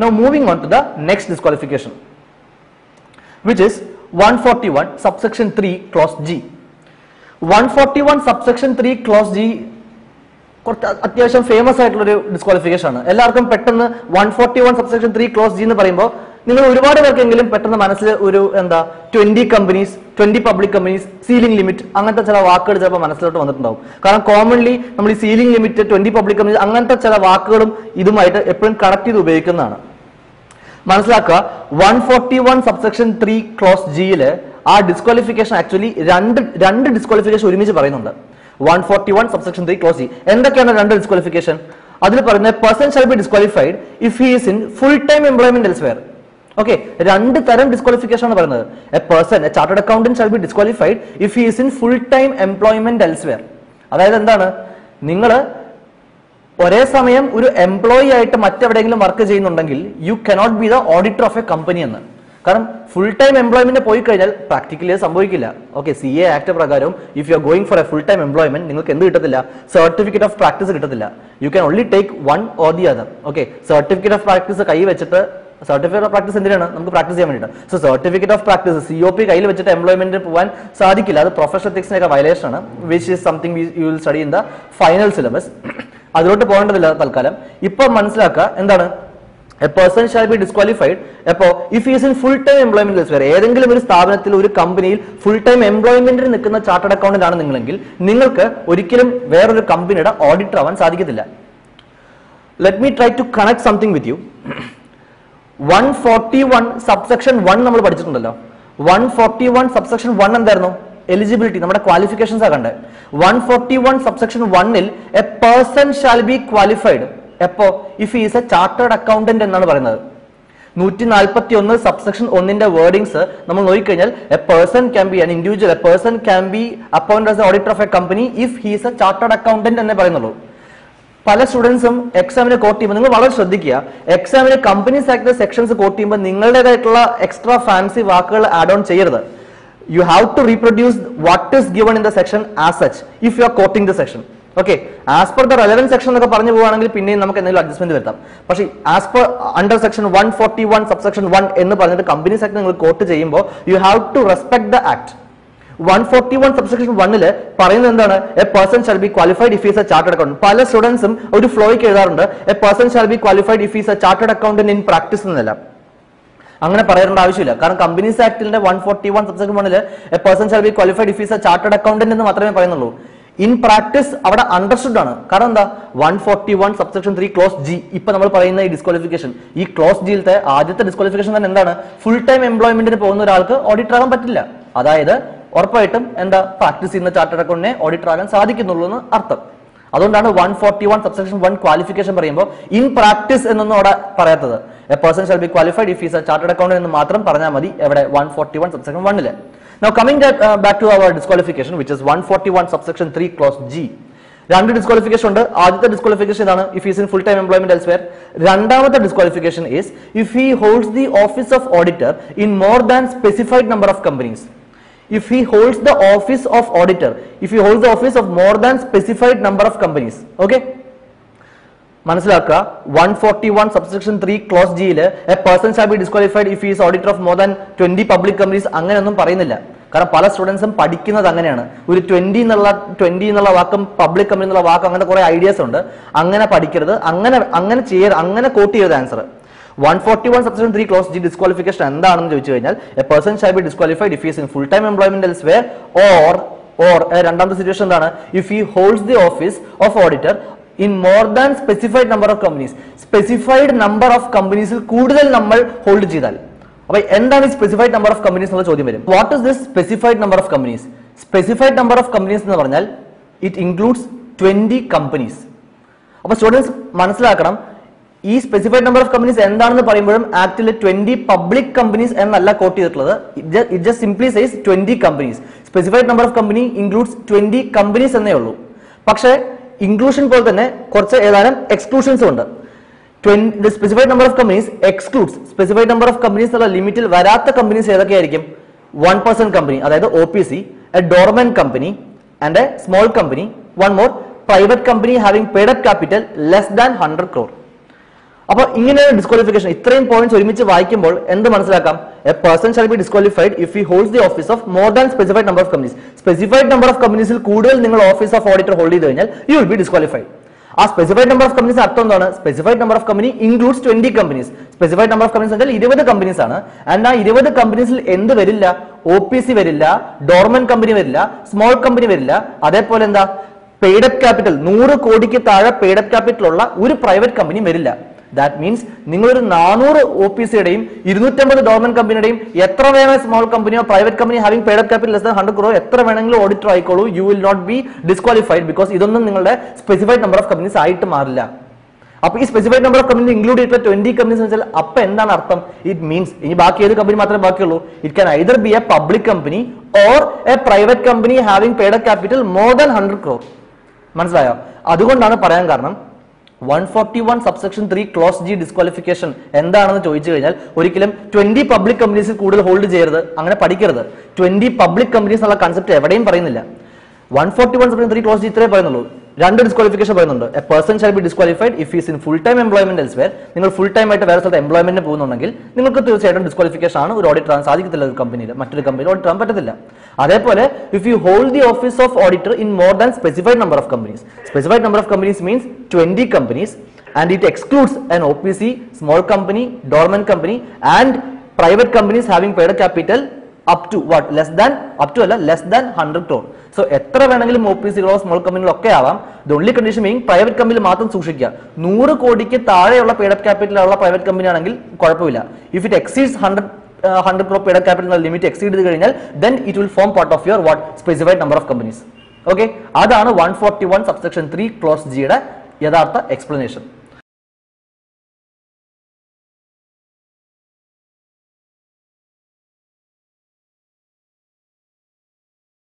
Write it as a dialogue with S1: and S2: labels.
S1: Now moving on to the next disqualification, which is 141 subsection 3 clause G. 141 subsection 3 clause G അത്യാവശ്യം famous ആയിട്ടുള്ളൊരു disqualification ആണ്. എല്ലാവർക്കും പെട്ടെന്ന് 141 subsection 3 clause G എന്ന് പറയുമ്പോൾ നിങ്ങൾ ഒരുപാട് പേർക്കെങ്കിലും പെട്ടെന്ന് മനസ്സിൽ ഒരു 20 companies, 20 public companies, ceiling limit അങ്ങനത്തെ ചില വാക്കുകൾ ചിലപ്പോൾ മനസ്സിലോട്ട് വന്നിട്ടുണ്ടാവും. കാരണം കോമൺലി നമ്മൾ ഈ സീലിംഗ് ലിമിറ്റ്, 20 പബ്ലിക് കമ്പനീസ് അങ്ങനത്തെ ചില വാക്കുകളും ഇതുമായിട്ട് എപ്പോഴും കണക്ട് ചെയ്ത് ഉപയോഗിക്കുന്നതാണ്. മനസ്സിലാക്കുക, 141 subsection 3 clause Gയിൽ ആ ഡിസ്ക്വാളിഫിക്കേഷൻ ആക്ച്വലി രണ്ട് ഡിസ്ക്വാളിഫിക്കേഷൻ ഒരുമിച്ച് പറയുന്നുണ്ട്. 141 subsection 3 clause G. എന്തൊക്കെയാണ് രണ്ട് ഡിസ്ക്വാളിഫിക്കേഷൻ? അതിൽ പറയുന്നത് person shall be disqualified if he is in full time employment elsewhere. Okay, രണ്ട് തരം ഡിസ്ക്വാളിഫിക്കേഷൻ ആണ് പറയുന്നത്. A chartered accountant shall be disqualified if he is in full time employment elsewhere. അതായത് എന്താണ്, നിങ്ങൾ ഒരേ സമയം ഒരു എംപ്ലോയി ആയിട്ട് മറ്റെവിടെയെങ്കിലും വർക്ക് ചെയ്യുന്നുണ്ടെങ്കിൽ you cannot be the auditor of A company എന്ന്. കാരണം ഫുൾ ടൈം എംപ്ലോയ്മെന്റ് പോയി കഴിഞ്ഞാൽ പ്രാക്ടിക്കലി സംഭവിക്കില്ല. ഓക്കെ, CA ആക്ട് പ്രകാരം if you are going for A full time employment നിങ്ങൾക്ക് എന്ത് കിട്ടത്തില്ല? സർട്ടിഫിക്കറ്റ് ഓഫ് പ്രാക്ടീസ് കിട്ടത്തില്ല. You can only take one or the other. Okay, certificate of practice കൈ വെച്ചിട്ട്, സർട്ടിഫിക്കറ്റ് ഓഫ് പ്രാക്ടീസ് എന്തിനാണ്? നമുക്ക് പ്രാക്ടീസ് ചെയ്യാൻ വേണ്ടിയിട്ട്. So certificate of practice COP കയ്യിൽ വെച്ചിട്ട് എംപ്ലോയ്മെന്റിന് പോകാൻ സാധിക്കില്ല. അത് പ്രൊഫഷണൽ എത്തിക്സിനൊക്കെ വയലേഷൻ ആണ്, which is something you will study in the final syllabus. അതിലോട്ട് പോകേണ്ടതില്ല തൽക്കാലം. ഇപ്പൊ മനസ്സിലാക്കുക എന്താണ് a person shall be disqualified അപ്പോ if is in full time employment elsewhere. ഏതെങ്കിലും ഒരു സ്ഥാപനത്തിൽ, ഒരു കമ്പനിയിൽ ഫുൾ ടൈം എംപ്ലോയ്മെന്റിൽ നിൽക്കുന്ന ചാർട്ടേഡ് അക്കൗണ്ടന്റ് ആണ് നിങ്ങളെങ്കിൽ നിങ്ങൾക്ക് ഒരിക്കലും വേറൊരു കമ്പനിയുടെ ഓഡിറ്റർ ആവാൻ സാധിക്കത്തില്ല. Let me try to connect something with you. 141 subsection 1 നമ്മൾ പഠിച്ചിട്ടുണ്ടല്ലോ. 141 subsection 1 എന്തായിരുന്നു? എലിജിബിലിറ്റി, നമ്മുടെ ക്വാളിഫിക്കേഷൻസ് ആകണ്ടേ. 141 subsection 1ൽ a person shall be qualified എപ്പോ if is a chartered accountant എന്നാണ് പറയുന്നത്. 141 subsection 1ന്റെ വേർഡിങ്സ് നമ്മൾ നോക്കിക്കഴിഞ്ഞാൽ a person can be, an individual, a person can be appointed as the auditor of a company if he is a chartered accountant എന്നേ പറയുന്നുള്ളൂ. പല സ്റ്റുഡൻസും എക്സാമിന് കോട്ട് ചെയ്യുമ്പോൾ നിങ്ങൾ വളരെ ശ്രദ്ധിക്കുക, എക്സാമിന് കമ്പനീസ് ആക്ടിലെ സെക്ഷൻസ് കോട്ട് ചെയ്യുമ്പോൾ നിങ്ങളുടേതായിട്ടുള്ള എക്സ്ട്രാ ഫാൻസി വാക്കുകൾ ആഡ് ഓൺ ചെയ്യരുത്. You have to reproduce what is given in the section as such if you are quoting the section. Okay, as per the relevant section എന്നൊക്കെ പറഞ്ഞു പോവുകയാണെങ്കിൽ പിന്നെയും നമുക്ക് എന്തെങ്കിലും അഡ്ജസ്റ്റ്മെന്റ് വരുത്താം. പക്ഷേ as per under section 141 subsection 1 എന്ന് പറഞ്ഞിട്ട് കമ്പനീസ് ആക്ട് നിങ്ങൾ കോട്ട് ചെയ്യുമ്പോൾ you have to respect the act. 141 subsection 1ൽ പറയുന്നത് എന്താണ്? A person shall be qualified if is a chartered accountant. പല സ്റ്റുഡൻസും ഒരു ഫ്ലോയ്ക്ക് എഴുതാറുണ്ട് A person shall be qualified if is a chartered accountant in practice എന്നല്ല. അങ്ങനെ പറയേണ്ട ആവശ്യമില്ല. കാരണം കമ്പനീസ് ആക്ടിന്റെ 141 subsection 1ൽ a person shall be qualified if is a chartered accountant എന്ന് മാത്രമേ പറയുന്നുള്ളൂ. ഇൻ പ്രാക്ടീസ് അവിടെ അണ്ടർസ്റ്റുഡ് ആണ്. കാരണം എന്താ? 141 subsection 3 clause G ഇപ്പൊ നമ്മൾ പറയുന്ന ഈ ഡിസ്ക്വാളിഫിക്കേഷൻ, ഈ ക്ലോസ് ജിയിലത്തെ ആദ്യത്തെ ഡിസ്ക്വാളിഫിക്കേഷൻ തന്നെ എന്താണ്? ഫുൾ ടൈം എംപ്ലോയ്മെന്റിന് പോകുന്ന ഒരാൾക്ക് ഓഡിറ്റർ ആകാൻ പറ്റില്ല. അതായത് ഉറപ്പായിട്ടും എന്താ, പ്രാക്ടീസ് ചെയ്യുന്ന ചാർട്ടേഡ് അക്കൗണ്ടിനെ ഓഡിറ്റർ ആകാൻ സാധിക്കുന്നുള്ളൂ എന്ന് അർത്ഥം. അതുകൊണ്ടാണ് 141 subsection 1 ക്വാളിഫിക്കേഷൻ പറയുമ്പോൾ ഇൻ പ്രാക്ടീസ് എന്നൊന്നും അവിടെ പറയാത്തത്. A person shall be qualified if is a chartered accountant എന്ന് മാത്രം പറഞ്ഞാൽ മതി എവിടെ? 141 subsection 1ൽ. Now coming back to our disqualification, which is 141 subsection 3 clause G. രണ്ട് ഡിസ്ക്വാളിഫിക്കേഷൻ ഉണ്ട്. ആദ്യത്തെ ഡിസ്ക്വാളിഫിക്കേഷൻ ഇതാണ്, if is in full time employment elsewhere. രണ്ടാമത്തെ disqualification is if he holds the office of auditor in more than specified number of companies. If he holds the office of auditor, if he holds the office of more than specified number of companies. Okay, മനസ്സിലാക്കുക, 141 subsection 3 clause Gയിൽ a person shall be disqualified if is auditor of more than 20 public companies അങ്ങനെയൊന്നും പറയുന്നില്ല. കാരണം പല സ്റ്റുഡൻസും പഠിക്കുന്നത് അങ്ങനെയാണ്. ഒരു 20 എന്നുള്ള വാക്കും പബ്ലിക് കമ്പനി എന്നുള്ള വാക്കും അങ്ങനെ കുറെ ഐഡിയാസ് ഉണ്ട്. അങ്ങനെ പഠിക്കരുത്, അങ്ങനെ ചെയ്യരുത്, അങ്ങനെ കോട്ട് ചെയ്യരുത് answer. 141 subsection 3 clause G disqualification എന്താണെന്ന് ചോദിച്ചു കഴിഞ്ഞാൽ a person shall be disqualified if is in full time employment elsewhere or രണ്ടാമത്തെ സിറ്റുവേഷൻ എന്താണ്? If he holds the office of auditor in more than specified number of companies. Specified number of കമ്പനീസിൽ കൂടുതൽ നമ്മൾ hold ചെയ്താൽ. അപ്പൊ എന്താണ് ഈ specified number of companies എന്നുള്ള ചോദ്യം വരും. What is this specified number of companies? Specified number of companies എന്ന് പറഞ്ഞാൽ ഇറ്റ് ഇൻക്ലൂഡ്സ് 20 കമ്പനീസ്. അപ്പൊ സ്റ്റുഡൻസ് മനസ്സിലാക്കണം, ഈ സ്പെസിഫൈഡ് നമ്പർ ഓഫ് കമ്പനീസ് എന്താണെന്ന് പറയുമ്പോഴും ആക്ടിൽ 20 പബ്ലിക് കമ്പനീസ് എന്നല്ല കോട്ട് ചെയ്തിട്ടുള്ളത്. It just simply says 20 companies. Specified number of company includes 20 companies എന്നേ ഉള്ളൂ. പക്ഷേ ഇൻക്ലൂഷൻ പോലെ തന്നെ കുറച്ച് ഏതാനും എക്സ്ക്ലൂഷൻസും ഉണ്ട്. Specified number of companies excludes specified number of companies എന്നുള്ള ലിമിറ്റിൽ വരാത്ത കമ്പനീസ് ഏതൊക്കെയായിരിക്കും? 1% കമ്പനി, അതായത് OPC, A dormant company and A small company, one more private company having paid up capital less than 100 crore. അപ്പൊ ഇങ്ങനെ ഡിസ്ക്വാളിഫിക്കേഷൻ ഇത്രയും points ഒരുമിച്ച് വായിക്കുമ്പോൾ എന്ത് മനസ്സിലാക്കാം? A person shall be disqualified if he holds the office of more than specified number of companies. Specified number of കമ്പനീസിൽ കൂടുതൽ നിങ്ങൾ ഓഫീസ് ഓഫ് ഓഡിറ്റർ ഹോൾഡ് ചെയ്ത് കഴിഞ്ഞാൽ യു വിൽ ബി ഡിസ്ക്വാളിഫൈഡ്. ആ സ്പെസിഫൈഡ് നമ്പർ ഓഫ് കമ്പനീസ് അർത്ഥം എന്താണ്? Specified number of company includes 20 companies. Specified number of companies എന്നാൽ 20 companies ആണ്. ആൻഡ് ആ 20 കമ്പനീസിൽ എന്ത് വരില്ല? OPC വരില്ല, ഡോർമൻ കമ്പനി വരില്ല, സ്മോൾ കമ്പനി വരില്ല. അതേപോലെ എന്താ, പെയ്ഡ് അപ്പ് ക്യാപിറ്റൽ 100 കോടിക്ക് താഴെ പെയ്ഡ് അപ്പ് ക്യാപിറ്റൽ ഉള്ള ഒരു പ്രൈവറ്റ് കമ്പനി വരില്ല. ദാറ്റ് മീൻസ് നിങ്ങളൊരു 400 OPCയുടെയും 250 ഡോർമൻ കമ്പനിയുടെയും എത്ര വേണോ സ്മോൾ കമ്പനിയോ private company having paid up capital less than 100 crore എത്ര വേണമെങ്കിലും ഓഡിറ്റർ ആയിക്കോളൂ, you will not be disqualified because ഇതൊന്നും നിങ്ങളുടെ സ്പെസിഫൈഡ് നമ്പർ ഓഫ് കമ്പനീസ് ആയിട്ട് മാറില്ല. അപ്പൊ ഈ specified number of company include ചെയ്തിട്ടുള്ള 20 കമ്പനീസ് വെച്ചാൽ അപ്പൊ എന്താണ് അർത്ഥം? ഇറ്റ് മീൻസ് ഇനി ബാക്കി ഏത് കമ്പനി മാത്രമേ ബാക്കിയുള്ളൂ? It can either B A public company or A private company having paid up capital more than 100 crore. മനസ്സിലായോ? അതുകൊണ്ടാണ് പറയാൻ കാരണം 141 സബ്സെക്ഷൻ 3 ക്ലോസ് G ഡിസ്ക്വാളിഫിക്കേഷൻ എന്താണെന്ന് ചോദിച്ചു കഴിഞ്ഞാൽ ഒരിക്കലും 20 പബ്ലിക് കമ്പനീസിൽ കൂടുതൽ ഹോൾഡ് ചെയ്യരുത്, അങ്ങനെ പഠിക്കരുത്. 20 പബ്ലിക് കമ്പനീസ് എന്നുള്ള കൺസെപ്റ്റ് എവിടെയും പറയുന്നില്ല. 141 സബ്സെക്ഷൻ 3 ക്ലോസ് G ഇത്രേ പറയുന്നുള്ളൂ. 2 ഡിസ്ക്വാളിഫിക്കേഷൻ പറയുന്നുണ്ട്. A person shall be disqualified if is in full time employment elsewhere. നിങ്ങൾ ഫുൾ ടൈം ആയിട്ട് വേറെ സ്ഥലത്ത് എംപ്ലോയ്മെന്റിന് പോകുന്നുണ്ടെങ്കിൽ നിങ്ങൾക്ക് തീർച്ചയായിട്ടും ഡിസ്ക്വാളിഫിക്കേഷൻ ആണ്. ഒരു ഓഡിറ്റർ ആകാൻ സാധിക്കത്തില്ല ഒരു കമ്പനിയിൽ, മറ്റൊരു കമ്പനിയിൽ ഓഡിറ്റർ ആകാൻ പറ്റത്തില്ല. അതേപോലെ if you hold the office of auditor in more than specified number of companies. Specified number of companies means 20 companies and it excludes an OPC, small company, dormant company and private companies having paid a capital up to what? Less than 100 crore. So എത്ര വേണമെങ്കിലും OPCകളോ small കമ്പനികളോ ഒക്കെ ആവാം. The only condition meaning private കമ്പനിയിൽ മാത്രം സൂക്ഷിക്കുക. 100 കോടിക്ക് താഴെയുള്ള paid up ക്യാപിറ്റലുള്ള private company ആണെങ്കിൽ കുഴപ്പമില്ല. If it exceeds 100 crore paid up capital limit exceed ചെയ്ത് കഴിഞ്ഞാൽ then it will form part of your what? Specified number of companies. Okay, അതാണ് 141 സബ്സെക്ഷൻ 3 ക്ലോസ് G യുടെ യഥാർത്ഥ എക്സ്പ്ലനേഷൻ.